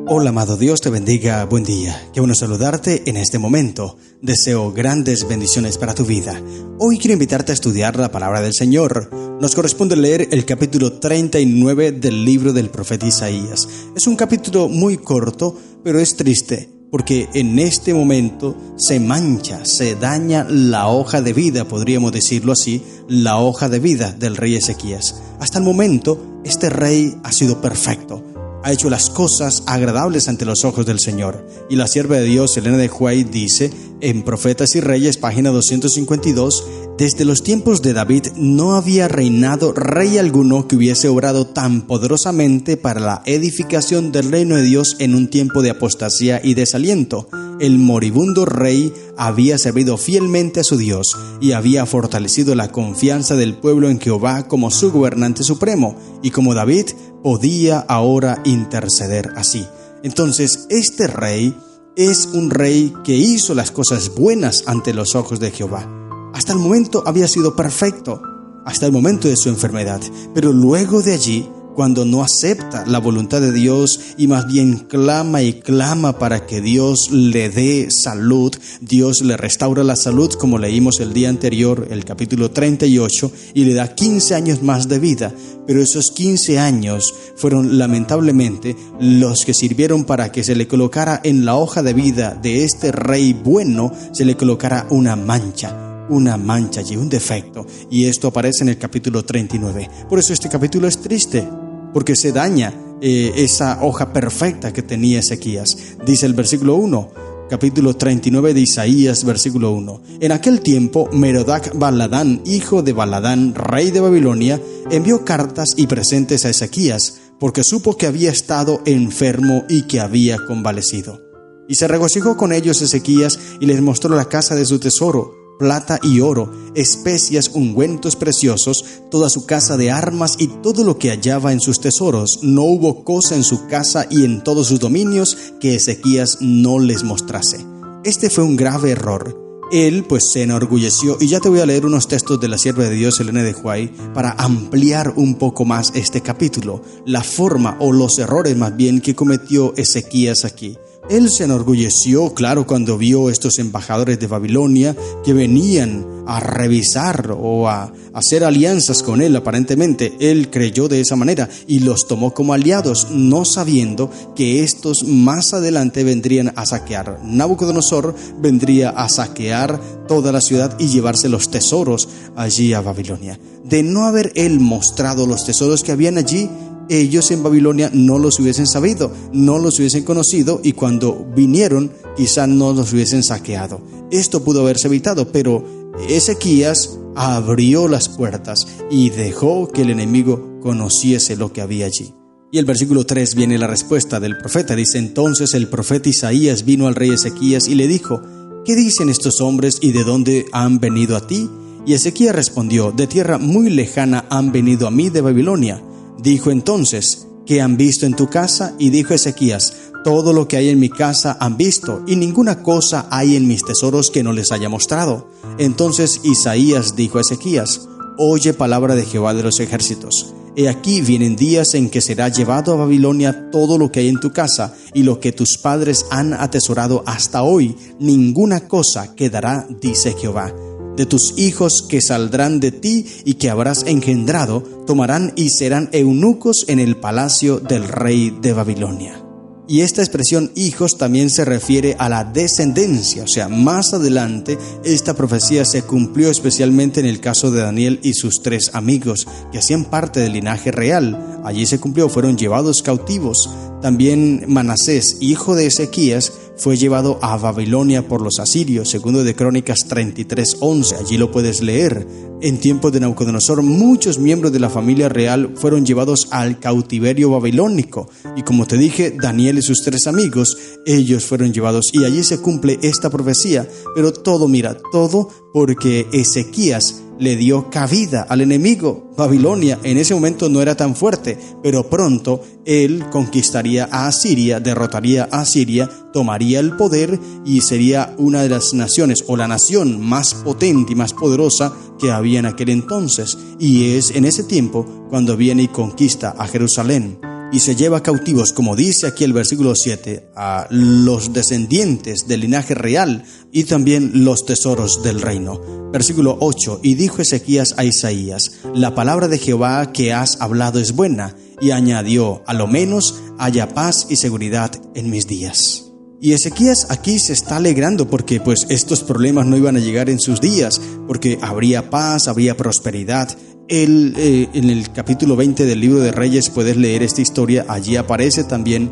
Hola amado, Dios te bendiga, buen día. Qué bueno saludarte en este momento. Deseo grandes bendiciones para tu vida. Hoy quiero invitarte a estudiar la palabra del Señor. Nos corresponde leer el capítulo 39 del libro del profeta Isaías. Es un capítulo muy corto, pero es triste, porque en este momento se mancha, se daña la hoja de vida, podríamos decirlo así, la hoja de vida del rey Ezequías. Hasta el momento, este rey ha sido perfecto. Ha hecho las cosas agradables ante los ojos del Señor. Y la sierva de Dios, Elena de White, dice en Profetas y Reyes, página 252, desde los tiempos de David no había reinado rey alguno que hubiese obrado tan poderosamente para la edificación del reino de Dios en un tiempo de apostasía y desaliento. El moribundo rey había servido fielmente a su Dios y había fortalecido la confianza del pueblo en Jehová como su gobernante supremo, y como David podía ahora interceder así. Entonces, este rey es un rey que hizo las cosas buenas ante los ojos de Jehová. Hasta el momento había sido perfecto, hasta el momento de su enfermedad, pero luego de allí, cuando no acepta la voluntad de Dios y más bien clama y clama para que Dios le dé salud, Dios le restaura la salud, como leímos el día anterior, el capítulo 38, y le da 15 años más de vida. Pero esos 15 años fueron lamentablemente los que sirvieron para que se le colocara en la hoja de vida de este rey bueno, se le colocara una mancha allí, un defecto, y esto aparece en el capítulo 39. Por eso este capítulo es triste, porque se daña esa hoja perfecta que tenía Ezequías. Dice el versículo 1, capítulo 39 de Isaías, versículo 1. En aquel tiempo, Merodach Baladán, hijo de Baladán, rey de Babilonia, envió cartas y presentes a Ezequías, porque supo que había estado enfermo y que había convalecido. Y se regocijó con ellos Ezequías y les mostró la casa de su tesoro, plata y oro, especias, ungüentos preciosos, toda su casa de armas y todo lo que hallaba en sus tesoros. No hubo cosa en su casa y en todos sus dominios que Ezequías no les mostrase. Este fue un grave error. Él pues se enorgulleció, y ya te voy a leer unos textos de la sierva de Dios, Elena de White, para ampliar un poco más este capítulo, la forma o los errores más bien que cometió Ezequías aquí. Él se enorgulleció, claro, cuando vio estos embajadores de Babilonia que venían a revisar o a hacer alianzas con él. Aparentemente, él creyó de esa manera y los tomó como aliados, no sabiendo que estos más adelante vendrían a saquear. Nabucodonosor vendría a saquear toda la ciudad y llevarse los tesoros allí a Babilonia. De no haber él mostrado los tesoros que habían allí, ellos en Babilonia no los hubiesen sabido, no los hubiesen conocido, y cuando vinieron quizá no los hubiesen saqueado. Esto pudo haberse evitado, pero Ezequías abrió las puertas y dejó que el enemigo conociese lo que había allí. Y el versículo 3 viene la respuesta del profeta. Dice: entonces el profeta Isaías vino al rey Ezequías y le dijo: ¿qué dicen estos hombres y de dónde han venido a ti? Y Ezequías respondió: de tierra muy lejana han venido a mí de Babilonia. Dijo entonces: ¿qué han visto en tu casa? Y dijo Ezequías: todo lo que hay en mi casa han visto, y ninguna cosa hay en mis tesoros que no les haya mostrado. Entonces Isaías dijo a Ezequías: oye palabra de Jehová de los ejércitos. He aquí vienen días en que será llevado a Babilonia todo lo que hay en tu casa, y lo que tus padres han atesorado hasta hoy, ninguna cosa quedará, dice Jehová. De tus hijos que saldrán de ti y que habrás engendrado, tomarán y serán eunucos en el palacio del rey de Babilonia. Y esta expresión hijos también se refiere a la descendencia, o sea, más adelante esta profecía se cumplió especialmente en el caso de Daniel y sus 3 amigos, que hacían parte del linaje real. Allí se cumplió, fueron llevados cautivos. También Manasés, hijo de Ezequías, fue llevado a Babilonia por los asirios, segundo de Crónicas 33:11, allí lo puedes leer. En tiempos de Nabucodonosor, muchos miembros de la familia real fueron llevados al cautiverio babilónico, y como te dije, Daniel y sus 3 amigos, ellos fueron llevados, y allí se cumple esta profecía. Pero todo porque Ezequías le dio cabida al enemigo. Babilonia en ese momento no era tan fuerte, pero pronto él conquistaría a Asiria, derrotaría a Asiria, tomaría el poder y sería una de las naciones o la nación más potente y más poderosa que había en aquel entonces. Y es en ese tiempo cuando viene y conquista a Jerusalén. y se lleva cautivos, como dice aquí el versículo 7, a los descendientes del linaje real y también los tesoros del reino. Versículo 8, y dijo Ezequías a Isaías: la palabra de Jehová que has hablado es buena, y añadió: a lo menos haya paz y seguridad en mis días. Y Ezequías aquí se está alegrando porque pues estos problemas no iban a llegar en sus días, porque habría paz, habría prosperidad. En el capítulo 20 del libro de Reyes puedes leer esta historia. Allí aparece también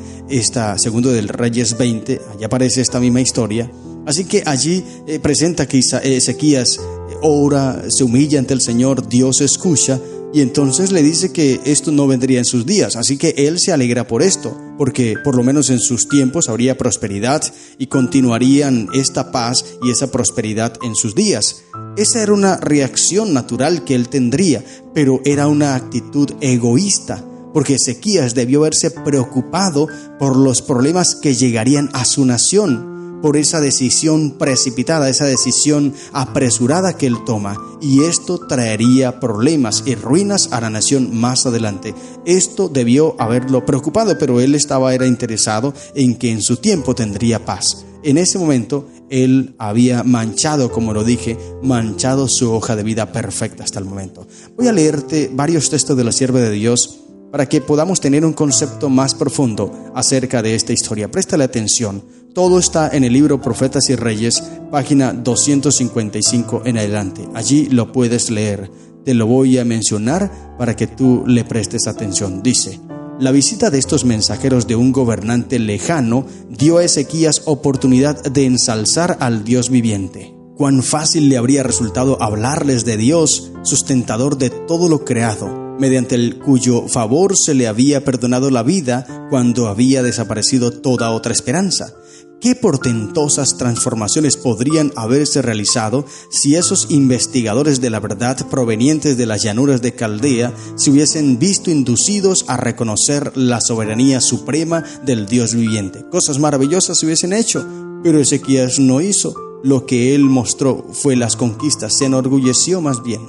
segundo del Reyes 20, allí aparece esta misma historia. Así que allí presenta que Ezequías ora, se humilla ante el Señor, Dios escucha, y entonces le dice que esto no vendría en sus días. Así que él se alegra por esto, porque por lo menos en sus tiempos habría prosperidad y continuarían esta paz y esa prosperidad en sus días. Esa era una reacción natural que él tendría, pero era una actitud egoísta, porque Ezequías debió haberse preocupado por los problemas que llegarían a su nación, por esa decisión precipitada, esa decisión apresurada que él toma, y esto traería problemas y ruinas a la nación más adelante. Esto debió haberlo preocupado, pero él era interesado en que en su tiempo tendría paz. En ese momento él había manchado, como lo dije, manchado su hoja de vida perfecta hasta el momento. Voy a leerte varios textos de la sierva de Dios para que podamos tener un concepto más profundo acerca de esta historia. Préstale atención. Todo está en el libro Profetas y Reyes, página 255 en adelante. Allí lo puedes leer. Te lo voy a mencionar para que tú le prestes atención. Dice: la visita de estos mensajeros de un gobernante lejano dio a Ezequías oportunidad de ensalzar al Dios viviente. Cuán fácil le habría resultado hablarles de Dios, sustentador de todo lo creado, mediante el cuyo favor se le había perdonado la vida cuando había desaparecido toda otra esperanza. ¿Qué portentosas transformaciones podrían haberse realizado si esos investigadores de la verdad provenientes de las llanuras de Caldea se hubiesen visto inducidos a reconocer la soberanía suprema del Dios viviente? Cosas maravillosas se hubiesen hecho, pero Ezequías no hizo. Lo que él mostró fue las conquistas, se enorgulleció más bien.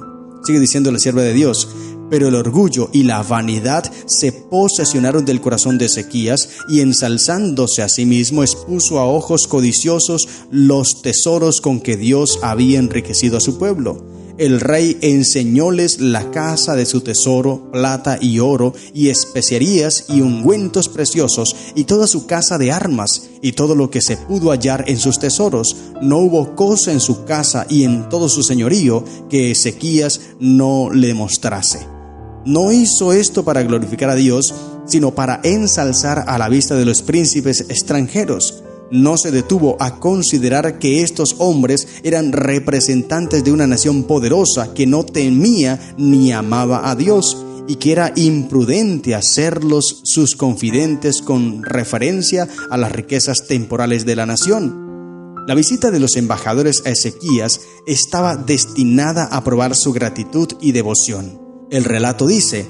Sigue diciendo la sierva de Dios: pero el orgullo y la vanidad se posesionaron del corazón de Ezequías, y ensalzándose a sí mismo expuso a ojos codiciosos los tesoros con que Dios había enriquecido a su pueblo. El rey enseñóles la casa de su tesoro, plata y oro, y especiarías y ungüentos preciosos, y toda su casa de armas, y todo lo que se pudo hallar en sus tesoros. No hubo cosa en su casa y en todo su señorío que Ezequías no le mostrase. No hizo esto para glorificar a Dios, sino para ensalzar a la vista de los príncipes extranjeros. No se detuvo a considerar que estos hombres eran representantes de una nación poderosa que no temía ni amaba a Dios, y que era imprudente hacerlos sus confidentes con referencia a las riquezas temporales de la nación. La visita de los embajadores a Ezequías estaba destinada a probar su gratitud y devoción. El relato dice: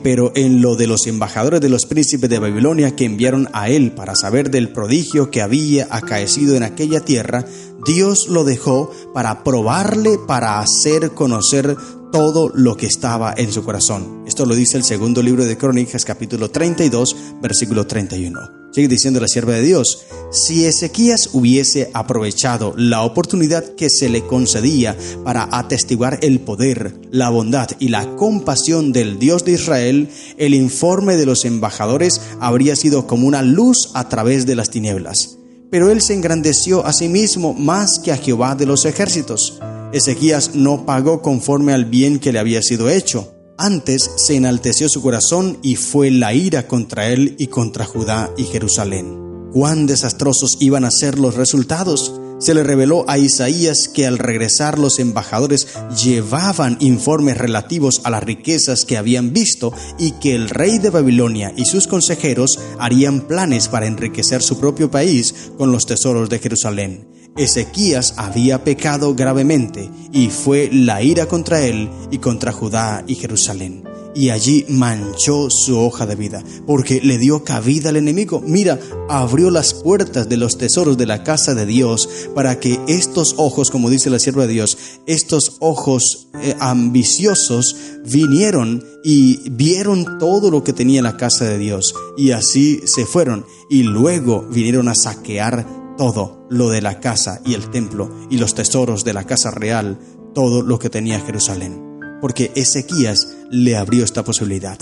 pero en lo de los embajadores de los príncipes de Babilonia que enviaron a él para saber del prodigio que había acaecido en aquella tierra, Dios lo dejó para probarle, para hacer conocer todo lo que estaba en su corazón. Esto lo dice el segundo libro de Crónicas, capítulo 32, versículo 31. Sigue diciendo la sierva de Dios: si Ezequías hubiese aprovechado la oportunidad que se le concedía para atestiguar el poder, la bondad y la compasión del Dios de Israel, el informe de los embajadores habría sido como una luz a través de las tinieblas. Pero él se engrandeció a sí mismo más que a Jehová de los ejércitos. Ezequías no pagó conforme al bien que le había sido hecho. Antes se enalteció su corazón y fue la ira contra él y contra Judá y Jerusalén. ¿Cuán desastrosos iban a ser los resultados? Se le reveló a Isaías que al regresar los embajadores llevaban informes relativos a las riquezas que habían visto, y que el rey de Babilonia y sus consejeros harían planes para enriquecer su propio país con los tesoros de Jerusalén. Ezequías había pecado gravemente, y fue la ira contra él y contra Judá y Jerusalén. y allí manchó su hoja de vida, porque le dio cabida al enemigo. Mira, abrió las puertas de los tesoros de la casa de Dios para que estos ojos, como dice la sierva de Dios, estos ojos ambiciosos vinieron y vieron todo lo que tenía la casa de Dios, y así se fueron, y luego vinieron a saquear todo lo de la casa y el templo y los tesoros de la casa real, todo lo que tenía Jerusalén, porque Ezequías le abrió esta posibilidad.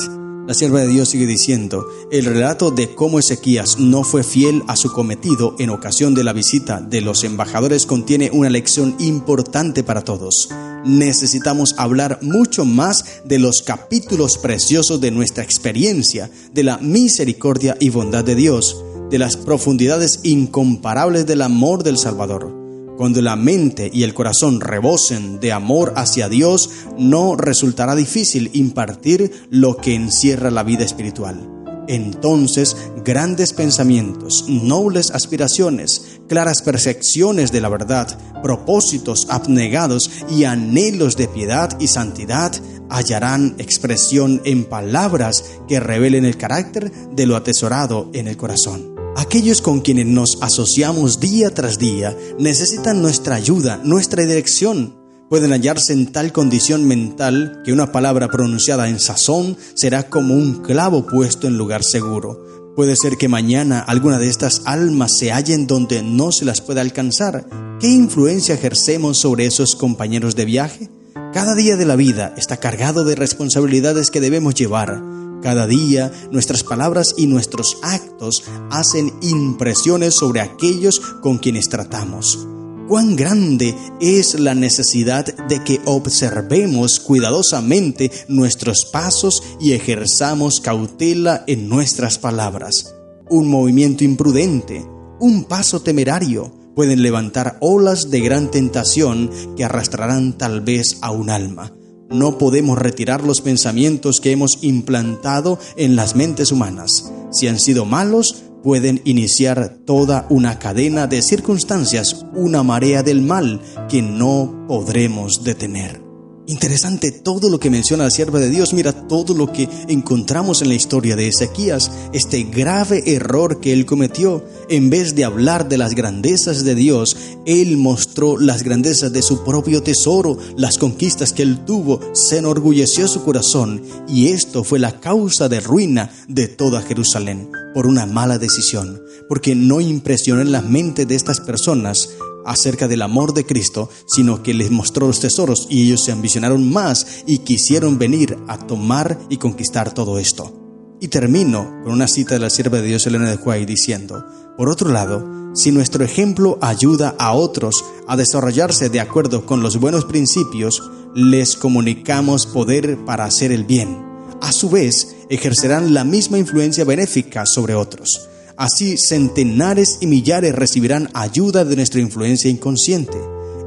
La sierva de Dios sigue diciendo: el relato de cómo Ezequías no fue fiel a su cometido en ocasión de la visita de los embajadores contiene una lección importante para todos. Necesitamos hablar mucho más de los capítulos preciosos de nuestra experiencia, de la misericordia y bondad de Dios, de las profundidades incomparables del amor del Salvador. Cuando la mente y el corazón rebosen de amor hacia Dios, no resultará difícil impartir lo que encierra la vida espiritual. Entonces, grandes pensamientos, nobles aspiraciones, claras percepciones de la verdad, propósitos abnegados y anhelos de piedad y santidad hallarán expresión en palabras que revelen el carácter de lo atesorado en el corazón. Aquellos con quienes nos asociamos día tras día necesitan nuestra ayuda, nuestra dirección. Pueden hallarse en tal condición mental que una palabra pronunciada en sazón será como un clavo puesto en lugar seguro. Puede ser que mañana alguna de estas almas se hallen donde no se las pueda alcanzar. ¿Qué influencia ejercemos sobre esos compañeros de viaje? Cada día de la vida está cargado de responsabilidades que debemos llevar. Cada día nuestras palabras y nuestros actos hacen impresiones sobre aquellos con quienes tratamos. Cuán grande es la necesidad de que observemos cuidadosamente nuestros pasos y ejerzamos cautela en nuestras palabras. Un movimiento imprudente, un paso temerario, pueden levantar olas de gran tentación que arrastrarán tal vez a un alma. No podemos retirar los pensamientos que hemos implantado en las mentes humanas. Si han sido malos, pueden iniciar toda una cadena de circunstancias, una marea del mal que no podremos detener. Interesante todo lo que menciona la sierva de Dios. Mira todo lo que encontramos en la historia de Ezequías, este grave error que él cometió. En vez de hablar de las grandezas de Dios, él mostró las grandezas de su propio tesoro, las conquistas que él tuvo, se enorgulleció su corazón, y esto fue la causa de ruina de toda Jerusalén, por una mala decisión, porque no impresionó en la mente de estas personas acerca del amor de Cristo, sino que les mostró los tesoros y ellos se ambicionaron más y quisieron venir a tomar y conquistar todo esto. Y termino con una cita de la sierva de Dios Elena de White diciendo: por otro lado, si nuestro ejemplo ayuda a otros a desarrollarse de acuerdo con los buenos principios, les comunicamos poder para hacer el bien. A su vez, ejercerán la misma influencia benéfica sobre otros. Así, centenares y millares recibirán ayuda de nuestra influencia inconsciente.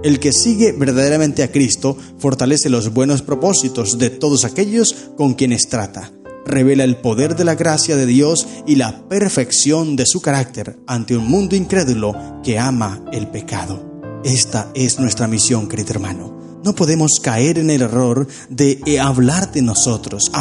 El que sigue verdaderamente a Cristo fortalece los buenos propósitos de todos aquellos con quienes trata. Revela el poder de la gracia de Dios y la perfección de su carácter ante un mundo incrédulo que ama el pecado. Esta es nuestra misión, querido hermano. No podemos caer en el error de hablar de nosotros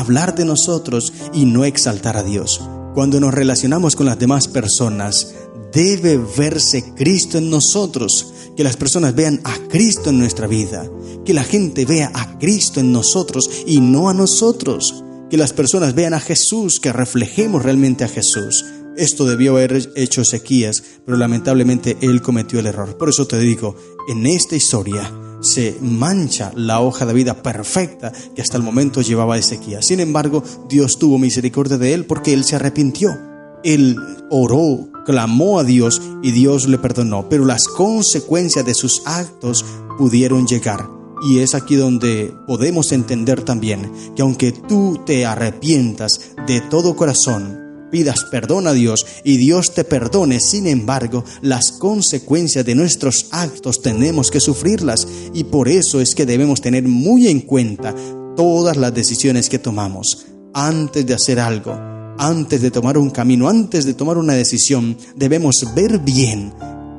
y no exaltar a Dios. Cuando nos relacionamos con las demás personas, debe verse Cristo en nosotros, que las personas vean a Cristo en nuestra vida, que la gente vea a Cristo en nosotros y no a nosotros, que las personas vean a Jesús, que reflejemos realmente a Jesús. Esto debió haber hecho Ezequías, pero lamentablemente él cometió el error. Por eso te digo, en esta historia se mancha la hoja de vida perfecta que hasta el momento llevaba Ezequías. Sin embargo, Dios tuvo misericordia de él porque él se arrepintió. Él oró, clamó a Dios y Dios le perdonó, pero las consecuencias de sus actos pudieron llegar. Y es aquí donde podemos entender también que aunque tú te arrepientas de todo corazón, pidas perdón a Dios y Dios te perdone, sin embargo, las consecuencias de nuestros actos tenemos que sufrirlas, y por eso es que debemos tener muy en cuenta todas las decisiones que tomamos. Antes de hacer algo, antes de tomar un camino, antes de tomar una decisión, debemos ver bien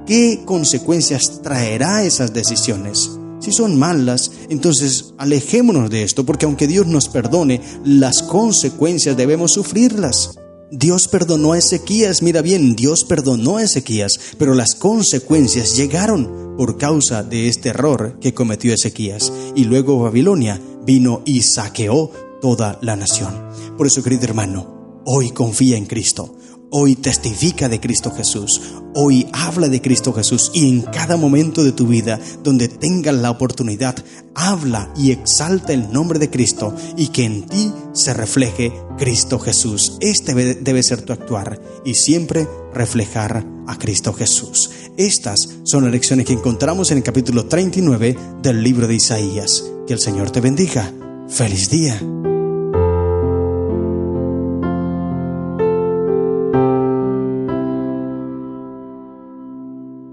qué consecuencias traerá esas decisiones. Si son malas, entonces alejémonos de esto, porque aunque Dios nos perdone, las consecuencias debemos sufrirlas. Dios perdonó a Ezequías, mira bien, Dios perdonó a Ezequías, pero las consecuencias llegaron por causa de este error que cometió Ezequías. Y luego Babilonia vino y saqueó toda la nación. Por eso, querido hermano, hoy confía en Cristo. Hoy testifica de Cristo Jesús, hoy habla de Cristo Jesús, y en cada momento de tu vida donde tengas la oportunidad, habla y exalta el nombre de Cristo, y que en ti se refleje Cristo Jesús. Este debe ser tu actuar, y siempre reflejar a Cristo Jesús. Estas son las lecciones que encontramos en el capítulo 39 del libro de Isaías. Que el Señor te bendiga. ¡Feliz día!